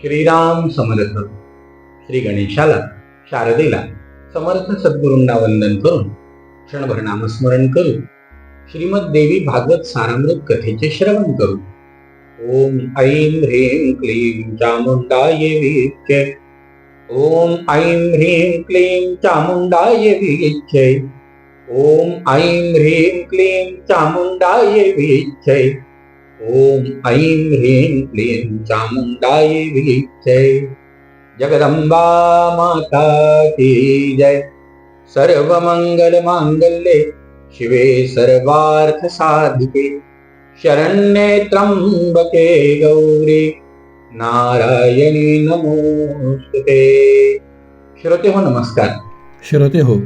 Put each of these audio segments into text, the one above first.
श्रीराम समर्थ. श्री गणेशाला, शारदेला, समर्थ सद्गुरूंना वंदन करून क्षणभर नामस्मरण करू. श्रीमद देवी भागवत सारामृत कथेचे श्रवण करू. ओम ऐं ह्रीं क्लीं चामुंडाय विच्चे. ओम ऐं ह्रीं क्लीं चामुंडाय विच्चे. ओम ऐं ह्रीं क्लीं चामुंडाय विच्चे. ओम ऐं ह्रीं क्लीं चामुंडाय विच्चे. जगदंबा माता की जय. सर्वमंगल मांगल्ये शिवे सर्वार्थ साधिके शरण्ये त्र्यंबके गौरी नारायणी नमोस्तुते. श्रोते हो नमस्कार. श्रोते हो,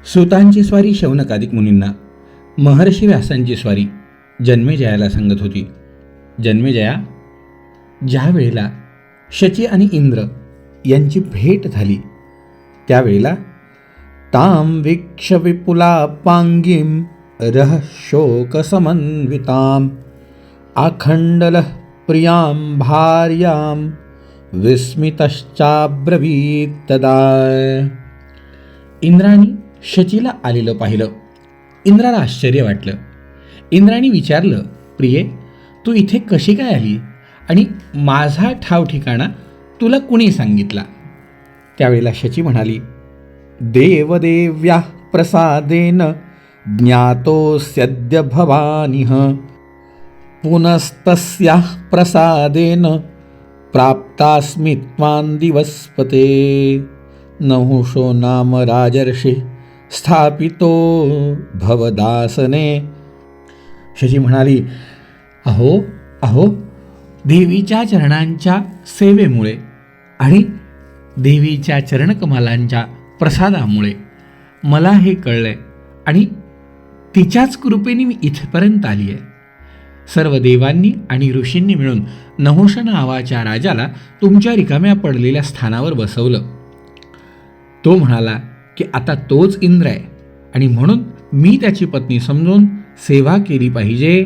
सुतांची स्वारी शौनकादिक मुनींना, महर्षी व्यासांची स्वारी जन्मेजयाला सांगत होती. जन्मेजया, ज्या वेळेला शची आणि इंद्र यांची भेट झाली त्यावेळेला ताम वीक्ष विपुला पांगीम रह शोक समन्विताम आखंडल प्रियां भार्यां विस्मितश्चाब्रवीत तदा. इंद्राने शचीला आलेलं पाहिलं. इंद्राला आश्चर्य वाटलं. इंद्राने विचारलं, प्रिये, तू इथे कशी काय आली आणि माझा ठाव ठिकाणा तुला कुणी सांगितला? त्यावेळेला शची म्हणाली, देवदेव्या प्रसादेन ज्ञातोऽस्यद्य भवानिह पुनस्तस्याः प्रसादेन प्राप्तास्मि त्वां दिवस्पते नहुषो नाम राजर्षि स्थापितो भवदासने. शची म्हणाली, अहो अहो, देवीच्या चरणांच्या सेवेमुळे आणि देवीच्या चरणकमलांच्या प्रसादामुळे मला हे कळलंय आणि तिच्याच कृपेने मी इथपर्यंत आली आहे. सर्व देवांनी आणि ऋषींनी मिळून नहुष नावाच्या राजाला तुमच्या रिकाम्या पडलेल्या स्थानावर बसवलं. तो म्हणाला की आता तोच इंद्र आहे आणि म्हणून मी त्याची पत्नी समजून सेवा केली पाहिजे.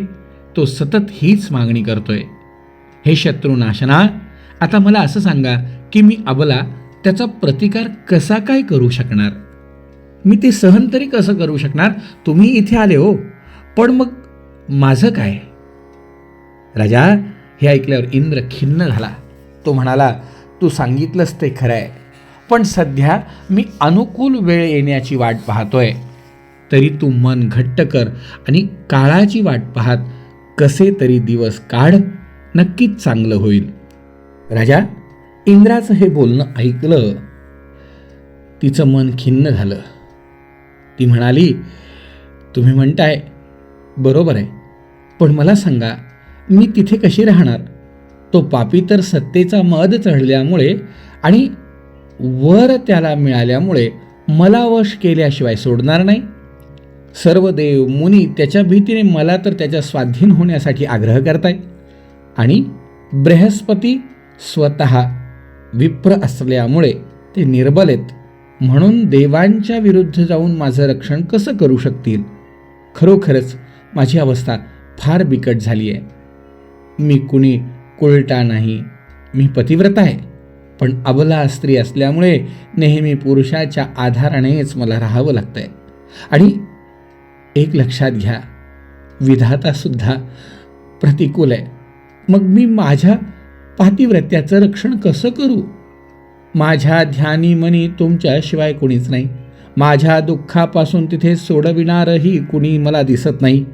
तो सतत हीच मागणी करतोय. हे शत्रुनाशना, आता मला असं सांगा की मी अबला त्याचा प्रतिकार कसा काय करू शकणार? मी ते सहन तरी कसं करू शकणार? तुम्ही इथे आले हो, पण मग माझं काय? राजा, हे ऐकल्यावर इंद्र खिन्न झाला. तो म्हणाला, तू सांगितलंस ते खरं आहे, पण सध्या मी अनुकूल वेळ येण्याची वाट पाहतोय. तरी तू मन घट्ट कर आणि काळाची वाट पाहत कसे तरी दिवस काढ, नक्कीच चांगलं होईल. राजा, इंद्राचं हे बोलणं ऐकलं. तिचं मन खिन्न झालं. ती म्हणाली, तुम्ही म्हणताय बरोबर आहे, पण मला सांगा, मी तिथे कशी राहणार? तो पापी तर सत्तेचा मद चढल्यामुळे आणि वर त्याला मिळाल्यामुळे मला वश केल्याशिवाय सोडणार नाही. सर्व देव मुनी त्याच्या भीतीने मला तर त्याच्या स्वाधीन होण्यासाठी आग्रह करताय आणि बृहस्पती स्वतः विप्र असल्यामुळे ते निर्बल आहेत. म्हणून देवांच्या विरुद्ध जाऊन माझं रक्षण कसं करू शकतील? खरोखरच माझी अवस्था फार बिकट झाली आहे. मी कुणी कुलटा नाही, मी पतिव्रता आहे, पण अबला स्त्री असल्यामुळे नेहमी पुरुषाच्या आधारानेच मला राहावं लागतंय. आणि एक लक्षात घ्या, विधातासुद्धा प्रतिकूल आहे. मग मी माझ्या पातिव्रत्याचं रक्षण कसं करू? माझ्या ध्यानी मनी तुमच्याशिवाय कुणीच नाही. माझ्या दुःखापासून तिथे सोडविणारही कुणी मला दिसत नाही.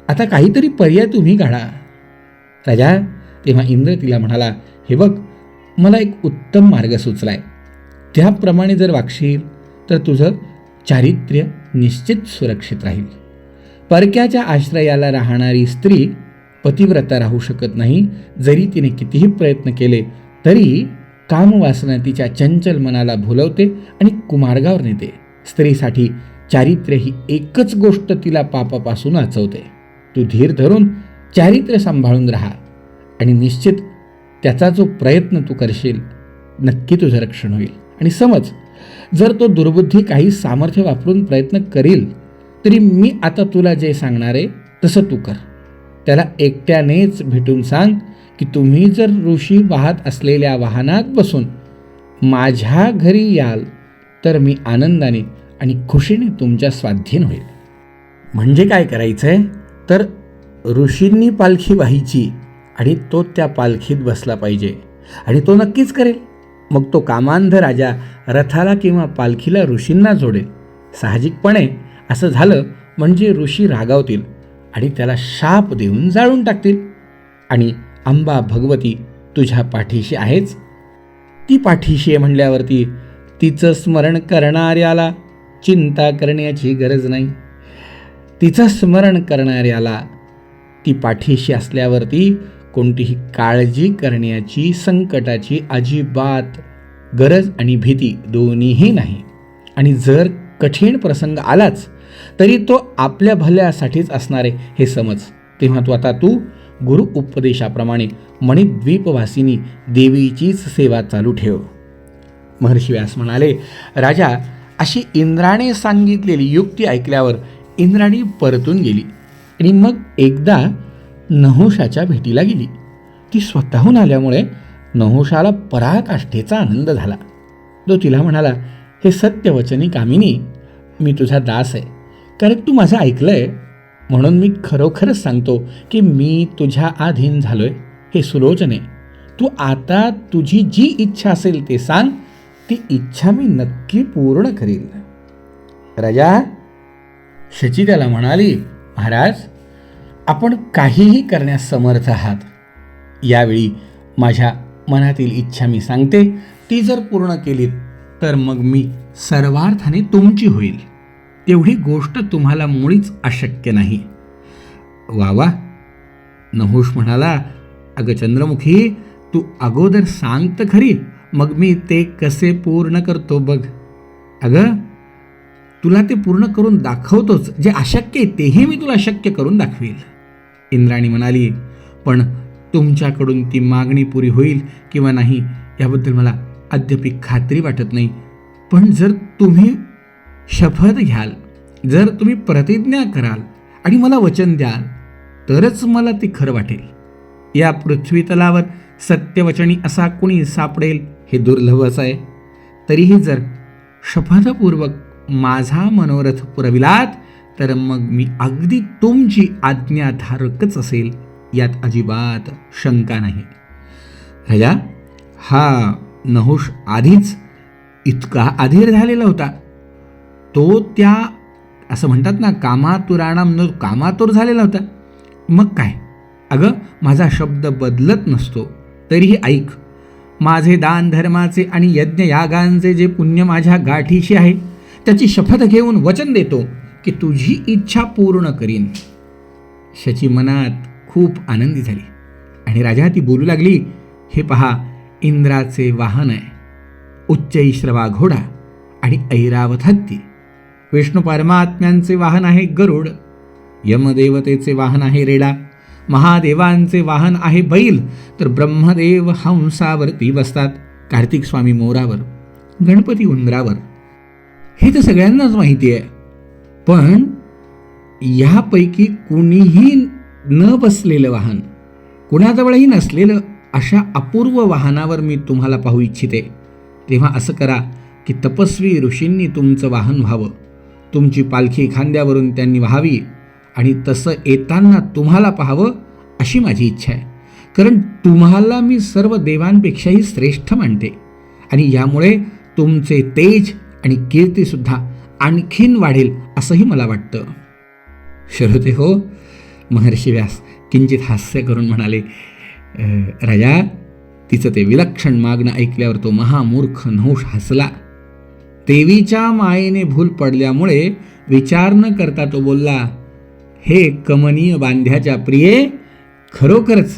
आता काहीतरी पर्याय तुम्ही काढा. राजा, तेव्हा इंद्र तिला म्हणाला, हे बघ, मला एक उत्तम मार्ग सुचलाय. त्याप्रमाणे जर वागशील तर तुझं चारित्र्य निश्चित सुरक्षित राहील. परक्याच्या आश्रयाला राहणारी स्त्री पतिव्रता राहू शकत नाही. जरी तिने कितीही प्रयत्न केले तरी कामवासना तिच्या चंचल मनाला भुलवते आणि कुमार्गावर नेते. स्त्रीसाठी चारित्र्य ही एकच गोष्ट तिला पापापासून वाचवते. तू धीर धरून चारित्र्य सांभाळून राहा आणि निश्चित त्याचा जो प्रयत्न तू करशील, नक्की तुझं रक्षण होईल. आणि समज जर तो दुर्बुद्धी काही सामर्थ्य वापरून प्रयत्न करील तरी मी आता तुला जे सांगणार आहे तसं तू कर. त्याला एकट्यानेच भेटून सांग की तुम्ही जर ऋषी वाहत असलेल्या वाहनात बसून माझ्या घरी याल तर मी आनंदाने आणि खुशीने तुमच्या स्वाधीन होईल. म्हणजे काय करायचं आहे तर ऋषींनी पालखी वाहायची आणि तो त्या पालखीत बसला पाहिजे आणि तो नक्कीच करेल. मग तो कामांध राजा रथाला किंवा पालखीला ऋषींना जोडेल. साहजिकपणे असं झालं म्हणजे ऋषी रागावतील आणि त्याला शाप देऊन जाळून टाकतील. आणि अंबा भगवती तुझ्या पाठीशी आहेच. ती पाठीशी आहे म्हणल्यावरती तिचं स्मरण करणाऱ्याला चिंता करण्याची गरज नाही. तिचं स्मरण करणाऱ्याला ती पाठीशी असल्यावरती कोणतीही काळजी करण्याची संकटाची अजिबात गरज आणि भीती दोन्हीही नाही. आणि जर कठीण प्रसंग आलाच तरी तो आपल्या भल्यासाठीच असणारे हे समज. तेव्हा तू गुरु उपदेशाप्रमाणे मणिद्वीपवासिनी देवीचीच सेवा चालू ठेव. महर्षी व्यास म्हणाले, राजा, अशी इंद्राने सांगितलेली युक्ती ऐकल्यावर इंद्राणी परतून गेली आणि मग एकदा नहुषाच्या भेटीला गेली. ती स्वतःहून आल्यामुळे नहुषाला पराकाष्ठेचा आनंद झाला. तो तिला म्हणाला, हे सत्यवचनी कामिनी, मी तुझा दास आहे, कारण तू माझं ऐकलंय म्हणून मी खरोखरच सांगतो की मी तुझ्या अधीन झालोय. हे सुलोचने, तू आता तुझी जी इच्छा असेल ते सांग, ती इच्छा मी नक्की पूर्ण करील. राजा शची त्याला म्हणाली, महाराज, आपण काहीही करण्यास समर्थ आहात. यावेळी माझ्या मनातील इच्छा मी सांगते, ती जर पूर्ण केलीत तर मग मी सर्वार्थाने तुमची होईल. एवढी गोष्ट तुम्हाला मुळीच अशक्य नाही. वा. नहुष म्हणाला, अगं चंद्रमुखी, तू अगोदर सांग तर खरी, मग मी ते कसे पूर्ण करतो बघ. अगं, तुला ते पूर्ण करून दाखवतोच. जे अशक्य आहे तेही मी तुला शक्य करून दाखवेल. इंद्राणी म्हणाली, पण तुमच्याकडून ती मागणी पुरी होईल किंवा नाही याबद्दल मला अद्याप खात्री वाटत नाही. पण जर तुम्ही शपथ घ्याल, जर तुम्ही प्रतिज्ञा कराल आणि मला वचन द्याल तरच मला ते खरं वाटेल. या पृथ्वीतलावर सत्यवचनी असा कुणी सापडेल हे दुर्लभच आहे. तरीही जर शपथपूर्वक माझा मनोरथ पुरविलात तर मग मी अगदी तुमची आज्ञाधारकच असेल, यात अजिबात शंका नाही. राजा, हा नहुष आधीच इतका अधीर झालेला होता. तो त्या असं म्हणतात ना, कामातुराणाम न कामातुर झालेला होता. मग काय, अगं माझा शब्द बदलत नसतो तरीही ऐक. माझे दान धर्माचे आणि यज्ञ यागांचे जे पुण्य माझ्या गाठीशी आहे त्याची शपथ घेऊन वचन देतो की तुझी इच्छा पूर्ण करीन. शची मनात खूप आनंदी झाली आणि राजा ती बोलू लागली, हे पहा, इंद्राचे वाहन आहे उच्चैश्रवा घोडा आणि ऐरावत हत्ती. विष्णू परमात्म्यांचे वाहन आहे गरुड. यमदेवतेचे वाहन आहे रेडा. महादेवांचे वाहन आहे बैल. तर ब्रह्मदेव हंसावरती बसतात, कार्तिक स्वामी मोरावर, गणपती उंदरावर. हे तर सगळ्यांनाच माहिती आहे. पण यापैकी कुणीही न बसलेलं वाहन, कुणाजवळही नसलेलं अशा अपूर्व वाहनावर मी तुम्हाला पाहू इच्छिते. तेव्हा असं करा की तपस्वी ऋषींनी तुमचं वाहन व्हावं. तुमची पालखी खांद्यावरून त्यांनी व्हावी आणि तसं येताना तुम्हाला पाहावं अशी माझी इच्छा आहे. कारण तुम्हाला मी सर्व देवांपेक्षाही श्रेष्ठ मानते आणि यामुळे तुमचे तेज आणि कीर्तीसुद्धा आणखीन वाढेल असंही मला वाटतं. श्रोते हो, महर्षी व्यास किंचित हास्य करून म्हणाले, राजा, तिचं ते विलक्षण मागणं ऐकल्यावर तो महामूर्ख नहुष हसला. देवीच्या मायेने भूल पडल्यामुळे विचार न करता तो बोलला, हे कमनीय बांध्याच्या प्रिये, खरोखरच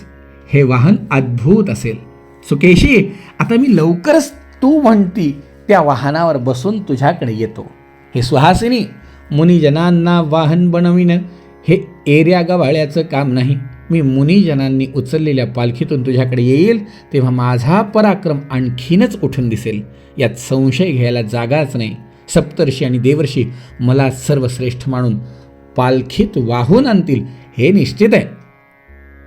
हे वाहन अद्भुत असेल. सुकेशी, आता मी लवकरच तू म्हणती त्या वाहनावर बसून तुझ्याकडे येतो. हे सुहासिनी, मुनिजनांना वाहन बनविणं हे एर्या गवाळ्याचं काम नाही. मी मुनिजनांनी उचललेल्या पालखीतून तुझ्याकडे येईल तेव्हा माझा पराक्रम आणखीनच उठून दिसेल, यात संशय घ्यायला जागाच नाही. सप्तर्षी आणि देवर्षी मला सर्वश्रेष्ठ मानून पालखीत वाहून आणतील हे निश्चित आहे.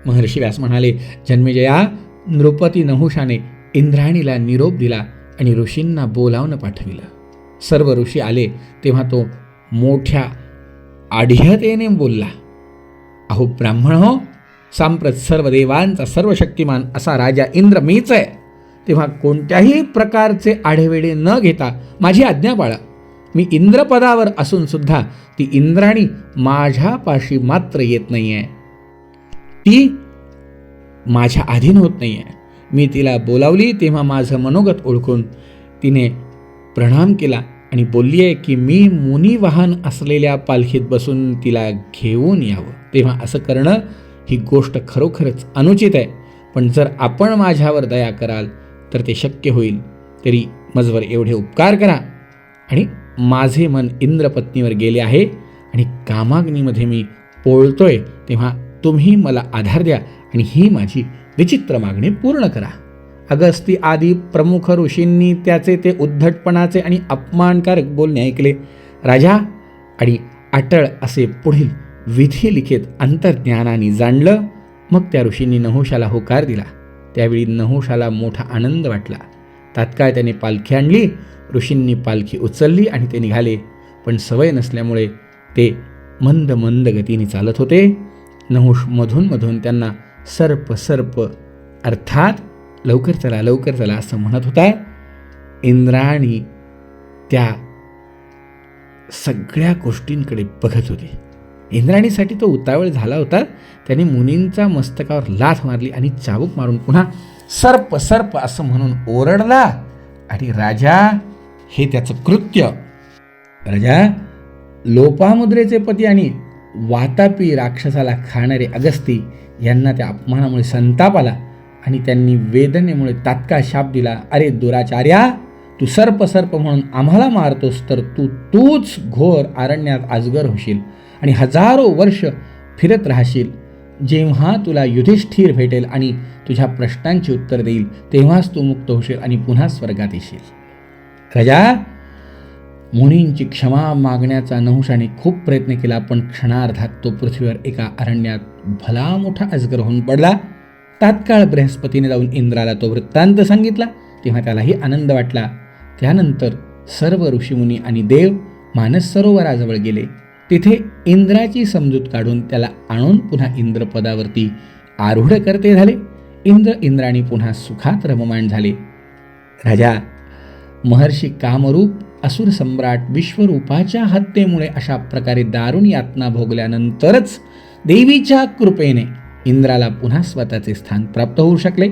महर्षी व्यास म्हणाले, जन्मेजया, नृपती नहुषाने इंद्राणीला निरोप दिला आणि ऋषींना बोलावून पाठविलं. सर्व ऋषी आले तेव्हा तो मोठ्या आढ्यतेने बोलला, अहो ब्राह्मण हो, सांप्रत सर्व देवांचा सर्वशक्तिमान असा राजा इंद्र मीच आहे. तेव्हा कोणत्याही प्रकारचे आढेवेढे न घेता माझी आज्ञा पाळा. मी इंद्रपदावर असून सुद्धा ती इंद्राणी माझ्यापाशी मात्र येत नाही आहे. ती माझ्या अधीन होत नाही आहे. मी तिला बोलावली तेव्हा माझं मनोगत ओळखून तिने प्रणाम केला आणि बोलली आहे की मी मुनी वाहन असलेल्या पालखीत बसून तिला घेऊन यावं. तेव्हा असं करणं ही गोष्ट खरोखरच अनुचित आहे. पण जर आपण माझ्यावर दया कराल तर ते शक्य होईल. तरी मजवर एवढे उपकार करा. आणि माझे मन इंद्रपत्नीवर गेले आहे आणि कामाग्नीमध्ये मी पोळतोय, तेव्हा तुम्ही मला आधार द्या आणि ही माझी विचित्र मागणी पूर्ण करा. अगस्ती आदी प्रमुख ऋषींनी त्याचे ते उद्धटपणाचे आणि अपमानकारक बोलणे ऐकले. राजा आणि अटळ असे पुढील विधी लिखित अंतर्ज्ञानाने जाणलं. मग त्या ऋषींनी नहुषाला होकार दिला. त्यावेळी नहुषाला मोठा आनंद वाटला. तात्काळ त्याने पालखी आणली. ऋषींनी पालखी उचलली आणि ते निघाले. पण सवय नसल्यामुळे ते मंद मंद गतीने चालत होते. नहुष मधून मधून त्यांना सर्प सर्प अर्थात लवकर चला लवकर चला असं म्हणत होता. इंद्राणी त्या सगळ्या गोष्टींकडे बघत होती. इंद्राणीसाठी तो उतावळ झाला होता. त्याने मुनींचा मस्तकावर लाथ मारली आणि चाबूक मारून पुन्हा सर्प सर्प असं म्हणून ओरडला. आणि राजा हे त्याचं कृत्य. राजा लोपामुद्रेचे पती आणि वातापी राक्षसाला खाणारे अगस्ती यांना त्या अपमानामुळे संताप आला आणि त्यांनी वेदनेमुळे तात्काळ शाप दिला. अरे दुराचार्या, तू सर्प सर्प म्हणून आम्हाला मारतोस तर तूच घोर अरण्यात अजगर होशील आणि हजारो वर्ष फिरत राहशील. जेव्हा तुला युधिष्ठिर भेटेल आणि तुझ्या प्रश्नांची उत्तर देईल तेव्हाच तू मुक्त होशील आणि पुन्हा स्वर्गात येशील. राजा, मुनींची क्षमा मागण्याचा नहुषाने खूप प्रयत्न केला, पण क्षणार्धात तो पृथ्वीवर एका अरण्यात भला मोठा अजगर होऊन पडला. तात्काळ बृहस्पतीने जाऊन इंद्राला तो वृत्तांत सांगितला. तेव्हा त्यालाही आनंद वाटला. त्यानंतर सर्व ऋषीमुनी आणि देव मानस सरोवराजवळ गेले. तिथे इंद्राची समजूत काढून त्याला आणून पुन्हा इंद्रपदावरती आरूढ करते झाले. इंद्राणी पुन्हा सुखात रममाण झाले. राजा, महर्षी कामरूप असुर सम्राट विश्वरूपाच्या हत्येमुळे अशा प्रकारे दारुण यातना भोगल्यानंतरच देवीच्या कृपेने इंद्राला पुन्हा स्वतःचे स्थान प्राप्त होऊ शकले.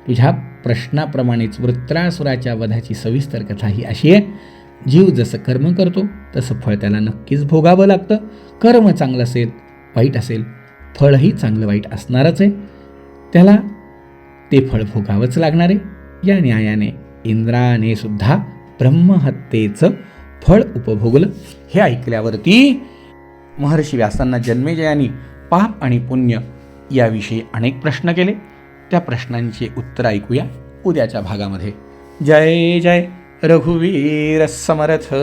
तुझ्या प्रश्नाप्रमाणेच वृत्रासुराच्या वधाची सविस्तर कथा ही अशी आहे. जीव जसं कर्म करतो तसं फळ त्याला नक्कीच भोगावं लागतं. कर्म चांगलं असेल वाईट असेल, फळही चांगलं वाईट असणारच आहे. त्याला ते फळ भोगावंच लागणार आहे. या न्यायाने इंद्राने सुद्धा ब्रह्महत्येचं फळ उपभोगलं. हे ऐकल्यावरती महर्षी व्यासांना जन्मेजयानी पाप आणि पुण्य याविषयी अनेक प्रश्न केले. त्या प्रश्नांची उत्तर ऐकूया उद्याच्या भागामध्ये. जय जय रघुवीर समर्थ.